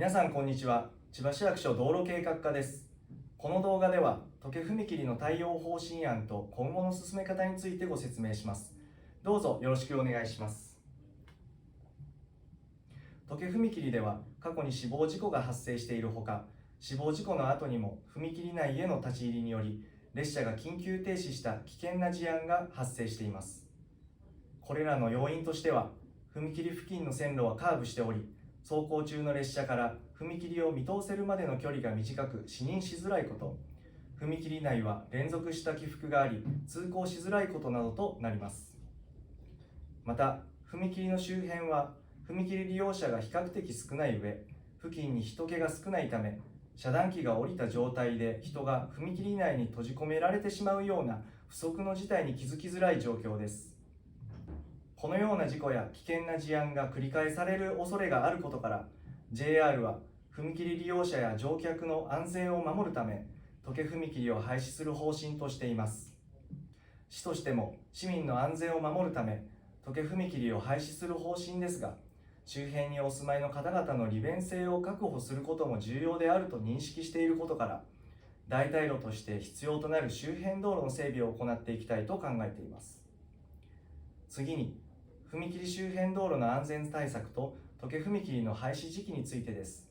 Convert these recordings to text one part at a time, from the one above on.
皆さんこんにちは。千葉市役所道路計画課です。この動画では都計踏切の対応方針案と今後の進め方についてご説明します。どうぞよろしくお願いします。都計踏切では過去に死亡事故が発生しているほか、死亡事故の後にも踏切内への立ち入りにより列車が緊急停止した危険な事案が発生しています。これらの要因としては、踏切付近の線路はカーブしており、走行中の列車から踏切を見通せるまでの距離が短く視認しづらいこと、踏切内は連続した起伏があり通行しづらいことなどとなります。また、踏切の周辺は踏切利用者が比較的少ない上、付近に人気が少ないため、遮断機が下りた状態で人が踏切内に閉じ込められてしまうような不測の事態に気づきづらい状況です。このような事故や危険な事案が繰り返される恐れがあることから、JR は踏切利用者や乗客の安全を守るため、都計踏切を廃止する方針としています。市としても市民の安全を守るため、都計踏切を廃止する方針ですが、周辺にお住まいの方々の利便性を確保することも重要であると認識していることから、代替路として必要となる周辺道路の整備を行っていきたいと考えています。次に、踏切周辺道路の安全対策と都計踏切の廃止時期についてです。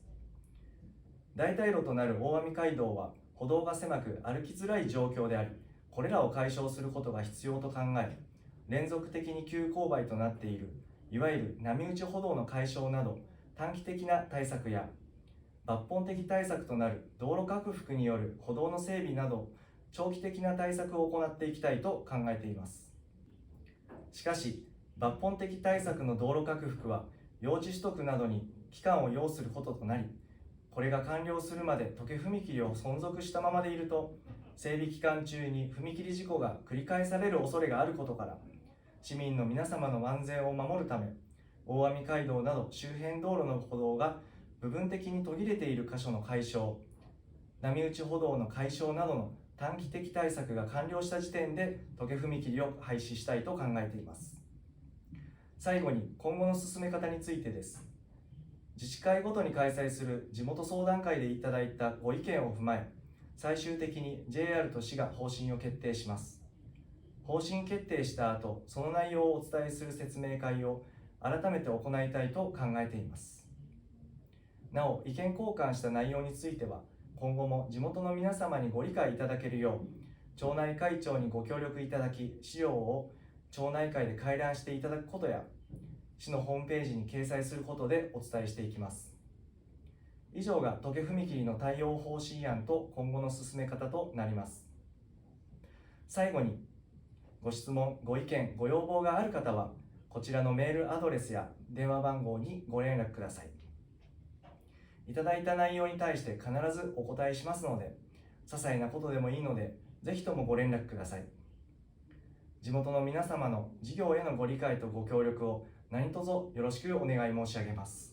代替路となる大網街道は歩道が狭く歩きづらい状況であり、これらを解消することが必要と考え、連続的に急勾配となっているいわゆる波打ち歩道の解消など短期的な対策や、抜本的対策となる道路拡幅による歩道の整備など長期的な対策を行っていきたいと考えています。しかし、抜本的対策の道路拡幅は用地取得などに期間を要することとなり、これが完了するまで都計踏切を存続したままでいると、整備期間中に踏切事故が繰り返される恐れがあることから、市民の皆様の安全を守るため、大網街道など周辺道路の歩道が部分的に途切れている箇所の解消、波打ち歩道の解消などの短期的対策が完了した時点で都計踏切を廃止したいと考えています。最後に今後の進め方についてです。自治会ごとに開催する地元相談会でいただいたご意見を踏まえ、最終的に JR と市が方針を決定します。方針決定した後、その内容をお伝えする説明会を改めて行いたいと考えています。なお、意見交換した内容については、今後も地元の皆様にご理解いただけるよう、町内会長にご協力いただき、資料を町内会で回覧していただくことや、市のホームページに掲載することでお伝えしていきます。以上が都計踏切の対応方針案と今後の進め方となります。最後に、ご質問、ご意見、ご要望がある方は、こちらのメールアドレスや電話番号にご連絡ください。いただいた内容に対して必ずお答えしますので、些細なことでもいいので、ぜひともご連絡ください。地元の皆様の事業へのご理解とご協力を何卒よろしくお願い申し上げます。